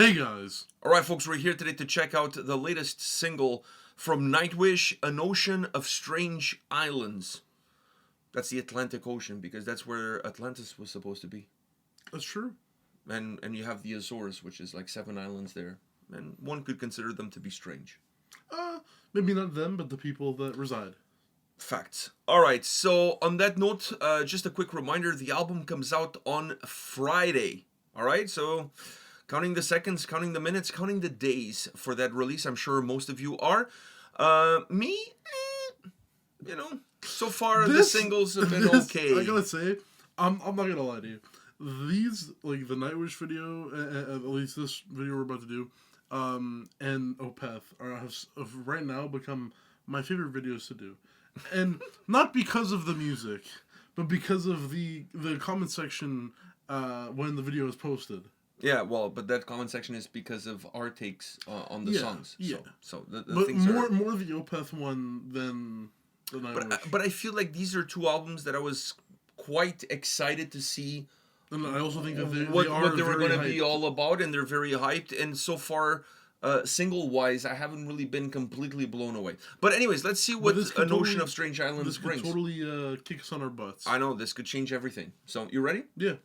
Hey guys! Alright folks, we're here today to check out the latest single from Nightwish, An Ocean of Strange Islands. That's the Atlantic Ocean, because that's where Atlantis was supposed to be. That's true. And you have the Azores, which is like 7 islands there. And one could consider them to be strange. Maybe not them, but the people that reside. Facts. Alright, so on that note, just a quick reminder, the album comes out on Friday. Alright, so counting the seconds, counting the minutes, counting the days for that release. I'm sure most of you are. So far the singles have been okay. I gotta say, I'm not gonna lie to you. These, like the Nightwish video, at least this video we're about to do, and Opeth have right now become my favorite videos to do. And not because of the music, but because of the comment section when the video is posted. Yeah, well, but that comment section is because of our takes on the songs. Yeah. So the but things more are... the Opeth one than the Nightwish. But I feel like these are two albums that I was quite excited to see. And I also think that what they were going to be hyped. all about, and they're very hyped. And so far, single-wise, I haven't really been completely blown away. But anyways, let's see what An Ocean of Strange Islands brings. This could totally kick us on our butts. I know, this could change everything. So, you ready? Yeah.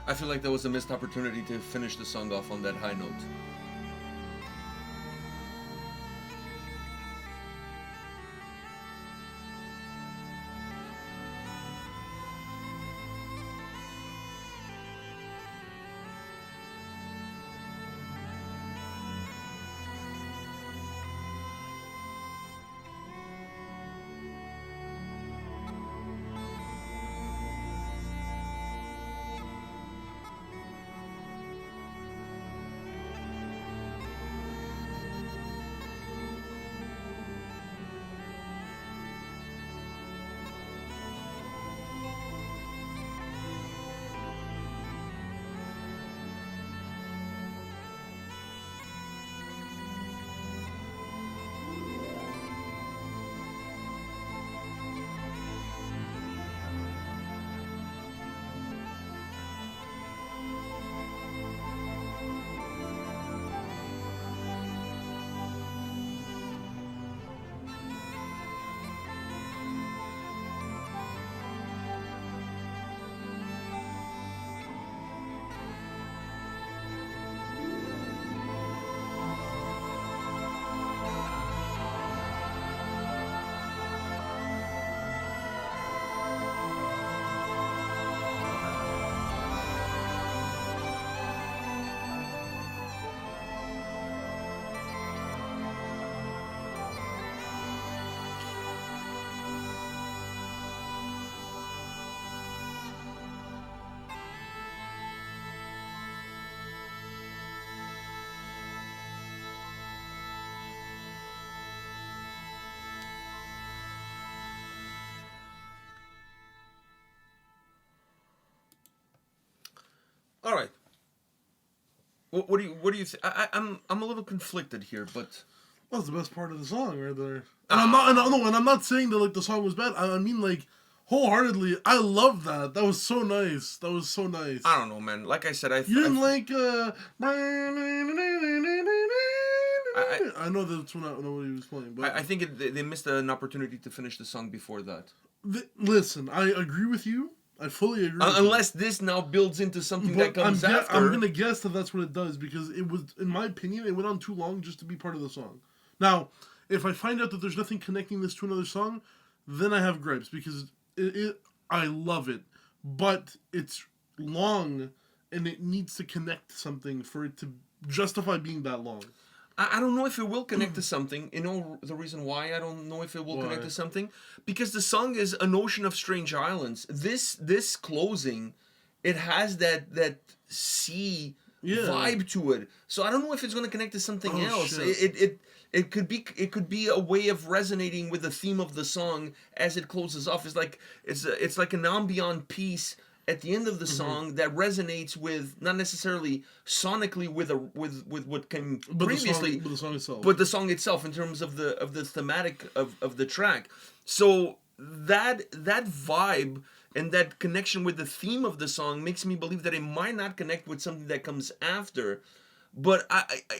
I feel like that was a missed opportunity to finish the song off on that high note. All right. What do you think? I'm a little conflicted here, but That's the best part of the song right there. And I'm not saying that like the song was bad. I mean like wholeheartedly, I love that. That was so nice. That was so nice. I don't know, man. Like I said, You didn't like I know that's what he was playing, but I think they missed an opportunity to finish the song before that. Listen, I agree with you. I fully agree. Unless this now builds into something that comes after. I'm gonna guess that that's what it does because it was, in my opinion, it went on too long just to be part of the song. Now, if I find out that there's nothing connecting this to another song, then I have gripes because I love it, but it's long and it needs to connect to something for it to justify being that long. I don't know if it will connect to something. You know the reason why I don't know if it will connect to something? Because the song is An Ocean of Strange Islands. This closing, it has that sea vibe to it. So I don't know if it's going to connect to something else. Shit. It could be a way of resonating with the theme of the song as it closes off. It's like an ambient piece at the end of the song that resonates with, not necessarily sonically with what came previously, but the song itself in terms of the thematic of the track. So that vibe and that connection with the theme of the song makes me believe that it might not connect with something that comes after. But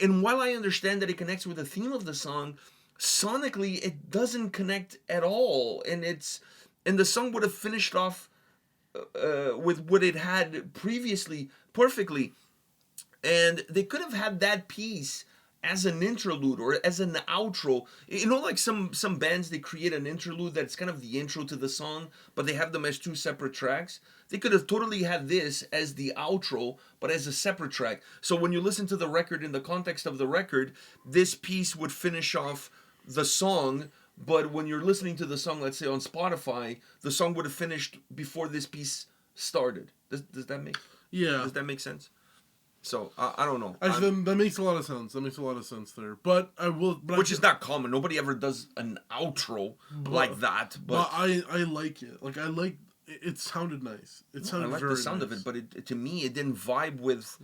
and while I understand that it connects with the theme of the song, sonically it doesn't connect at all, and the song would have finished off with what it had previously perfectly, and they could have had that piece as an interlude or as an outro. You know, like some bands, they create an interlude that's kind of the intro to the song, but they have them as two separate tracks. They could have totally had this as the outro, but as a separate track. So when you listen to the record in the context of the record, this piece would finish off the song. But when you're listening to the song, let's say on Spotify, the song would have finished before this piece started. Does that make sense? So I don't know. Actually, that makes a lot of sense. That makes a lot of sense there. But I will, which is not common. Nobody ever does an outro like that. But I like it. Like I like it. Sounded nice. It sounded I like very the sound nice. of it, but to me, it didn't vibe with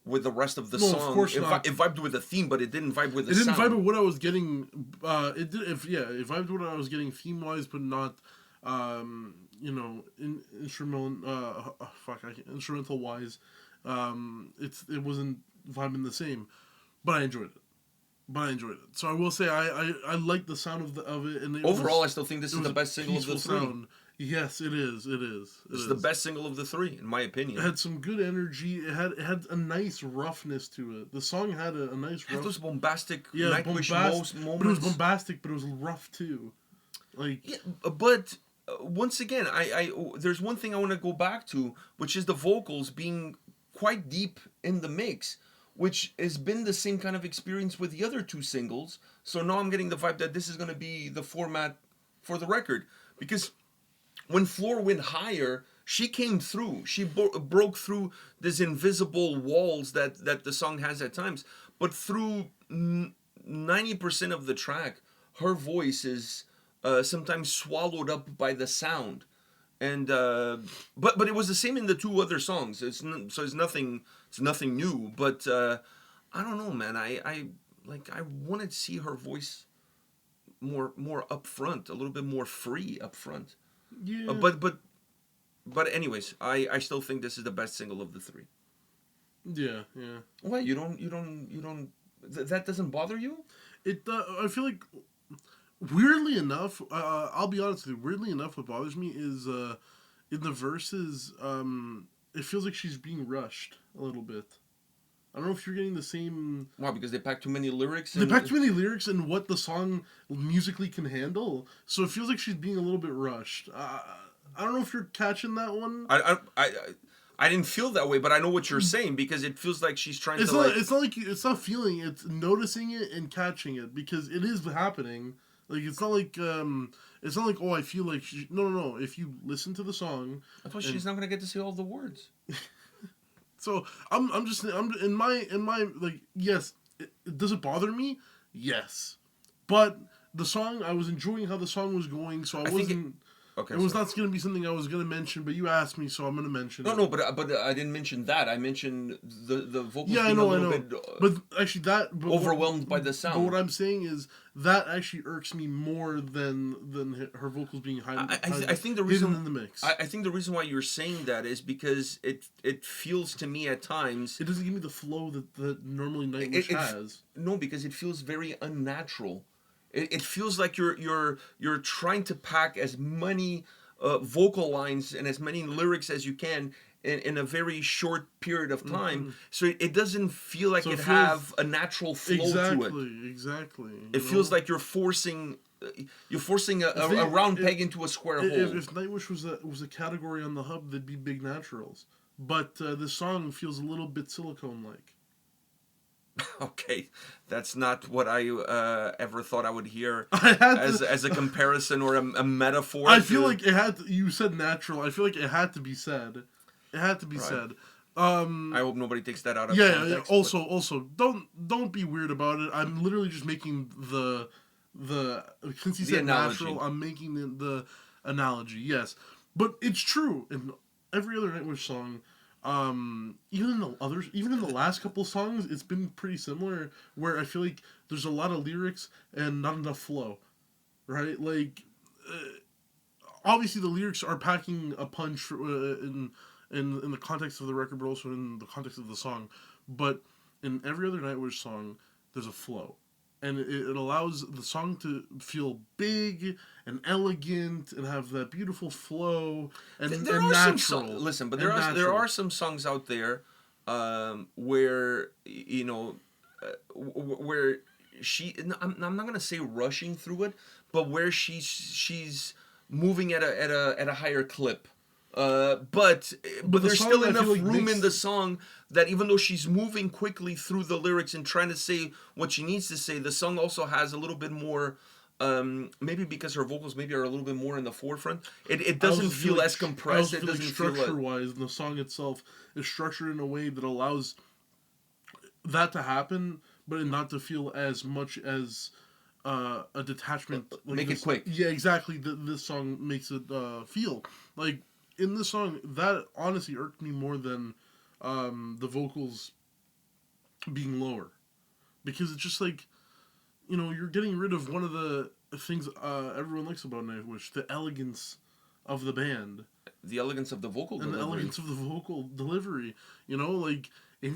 the rest of the No, song. of course not. It vibed with the theme, but it didn't vibe with the It didn't sound. vibe with what I was getting. It did. It vibed with what I was getting theme wise, but not, instrumental wise. It wasn't vibing the same, but I enjoyed it. So I will say I like the sound of it. And overall, I still think this is the best single of the peaceful three. sound. Yes, it is. It is. It This is is. the best single of the three, in my opinion. It had some good energy. It had a nice roughness to it. The song had a nice It had rough. those bombastic Yeah, Nightwish bombast. moments. But it was bombastic, but it was rough too. Like Yeah, but once again, there's one thing I want to go back to, which is the vocals being quite deep in the mix, which has been the same kind of experience with the other two singles. So now I'm getting the vibe that this is going to be the format for the record, because when Floor went higher, she came through. She broke through these invisible walls that the song has at times. But through 90% of the track, her voice is sometimes swallowed up by the sound. And but it was the same in the two other songs. So it's nothing new. But I don't know, man. I wanted to see her voice more upfront, a little bit more free upfront. yeah. But anyways, I still think this is the best single of the three. Yeah, yeah. Why you don't that doesn't bother you? It. I feel like weirdly enough, I'll be honest with you. Weirdly enough, what bothers me is in the verses. It feels like she's being rushed a little bit. I don't know if you're getting the same. Why? Because they pack too many lyrics. They pack too many lyrics and what the song musically can handle, so it feels like she's being a little bit rushed. I don't know if you're catching that one. I didn't feel that way, but I know what you're saying because it feels like she's trying It's to not. like. It's not like it's not feeling. It's noticing it and catching it because it is happening. Like it's not like It's not like oh I feel like no. If you listen to the song, I thought she's not gonna get to say all the words. So I'm in my like yes. Does it bother me? Yes, but the song I was enjoying how the song was going, so I wasn't. Okay. It was not going to be something I was going to mention, but you asked me, so I'm going to mention it. No, but I didn't mention that. I mentioned the vocals Yeah, being I know. a little bit But actually, overwhelmed by the sound. But what I'm saying is that actually irks me more than her vocals being I think the hidden reason in the mix. I think the reason why you're saying that is because it feels to me at times it doesn't give me the flow that normally Nightwish has. No, because it feels very unnatural. It feels like you're trying to pack as many vocal lines and as many lyrics as you can in a very short period of time. Mm-hmm. So it doesn't feel like it have a natural flow to it. Exactly. It feels like you're forcing a round peg into a square hole. If Nightwish was a category on the hub, they'd be big naturals. But this song feels a little bit silicone-like. Okay, that's not what I ever thought I would hear as a comparison or a metaphor. I feel like it had. You said natural. I feel like it had to be said. It had to be said. I hope nobody takes that out of context. Yeah. Also, don't be weird about it. I'm literally just making the since you said analogy. Natural, I'm making the analogy. Yes, but it's true in every other Nightwish song. Even in the last couple songs, it's been pretty similar. Where I feel like there's a lot of lyrics and not enough flow, right? Like, obviously the lyrics are packing a punch in the context of the record, but also in the context of the song. But in every other Nightwish song, there's a flow. And it allows the song to feel big and elegant and have that beautiful flow and natural. Listen, but there are some songs out there where where she. I'm not gonna say rushing through it, but where she's moving at a higher clip. But there's still enough room in the song that even though she's moving quickly through the lyrics and trying to say what she needs to say, the song also has a little bit more, maybe because her vocals maybe are a little bit more in the forefront. It doesn't feel as compressed. It doesn't feel structure-wise, the song itself is structured in a way that allows that to happen, but not to feel as much as a detachment. Like Make it quick. Yeah, exactly. This song makes it feel like. In this song, that honestly irked me more than the vocals being lower. Because it's just like, you're getting rid of one of the things everyone likes about Nightwish, the elegance of the band. The elegance of the vocal delivery. The elegance of the vocal delivery. Like, it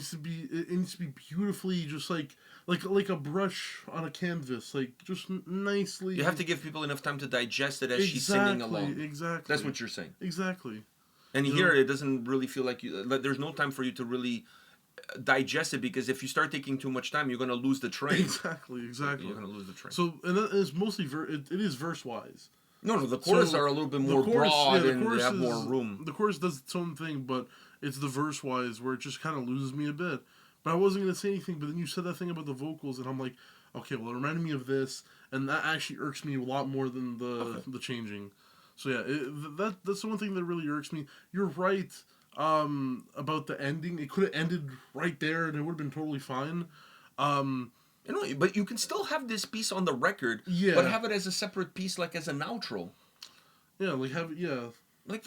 needs to be beautifully just like a brush on a canvas, like just nicely. You have to give people enough time to digest it as she's singing along. Exactly. That's what you're saying. Exactly. And here it doesn't really feel like there's no time for you to really digest it, because if you start taking too much time, you're going to lose the train. Exactly. You're going to lose the train. So, and that is mostly it is verse wise. No, the chorus are a little bit more broad and they have more room. The chorus does its own thing, but it's the verse wise where it just kind of loses me a bit. But I wasn't going to say anything, but then you said that thing about the vocals, and I'm like, okay, well, it reminded me of this, and that actually irks me a lot more than the changing. So yeah, that's the one thing that really irks me. You're right about the ending. It could have ended right there, and it would have been totally fine. But you can still have this piece on the record, but have it as a separate piece, like as an outro. Yeah, like have it, yeah. Like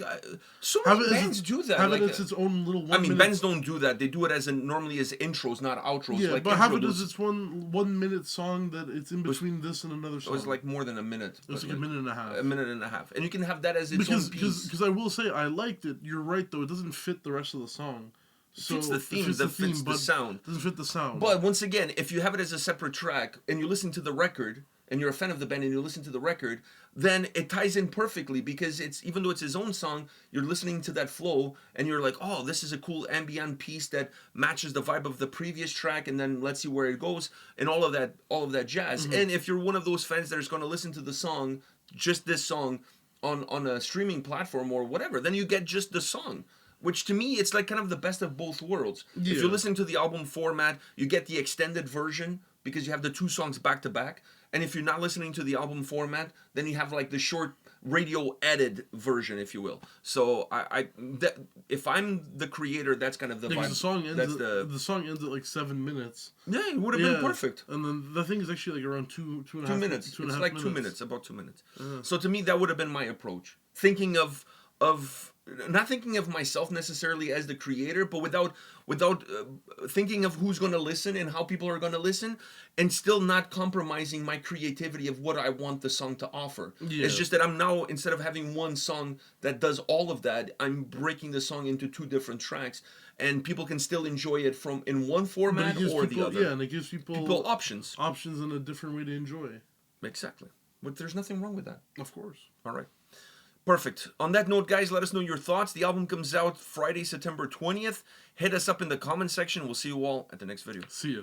so many bands do that. Have it as its own little. Bands don't do that. They do it as normally as intros, not outros. Yeah, like but have it as its 1 minute song that it's in between this and another song. It was like more than a minute. It was like a minute and a half. A minute and a half, and you can have that as its own piece. Because I will say I liked it. You're right though. It doesn't fit the rest of the song. So it fits the theme. It fits the sound. Doesn't fit the sound. But once again, if you have it as a separate track and you listen to the record, and you're a fan of the band and you listen to the record, then it ties in perfectly, because it's, even though it's his own song, you're listening to that flow and you're like, oh, this is a cool ambient piece that matches the vibe of the previous track, and then let's see where it goes, and all of that jazz. Mm-hmm. And if you're one of those fans that is going to listen to the song, just this song, on a streaming platform or whatever, then you get just the song. Which to me, it's like kind of the best of both worlds. Yeah. If you're listening to the album format, you get the extended version because you have the 2 songs back to back. And if you're not listening to the album format, then you have like the short radio edited version, if you will. So if I'm the creator, that's kind of the vibe. The song ends at like 7 minutes. Yeah, it would have been perfect. And then the thing is actually like around two and a half minutes. It's like 2 minutes, about 2 minutes. Uh-huh. So to me, that would have been my approach. Thinking of not thinking of myself necessarily as the creator, but without thinking of who's going to listen and how people are going to listen, and still not compromising my creativity of what I want the song to offer. Yeah. It's just that I'm now, instead of having one song that does all of that, I'm breaking the song into 2 different tracks, and people can still enjoy it in one format or the other. Yeah, and it gives people options and a different way to enjoy. Exactly. But there's nothing wrong with that. Of course. All right. Perfect. On that note, guys, let us know your thoughts. The album comes out Friday, September 20th. Hit us up in the comment section. We'll see you all at the next video. See ya.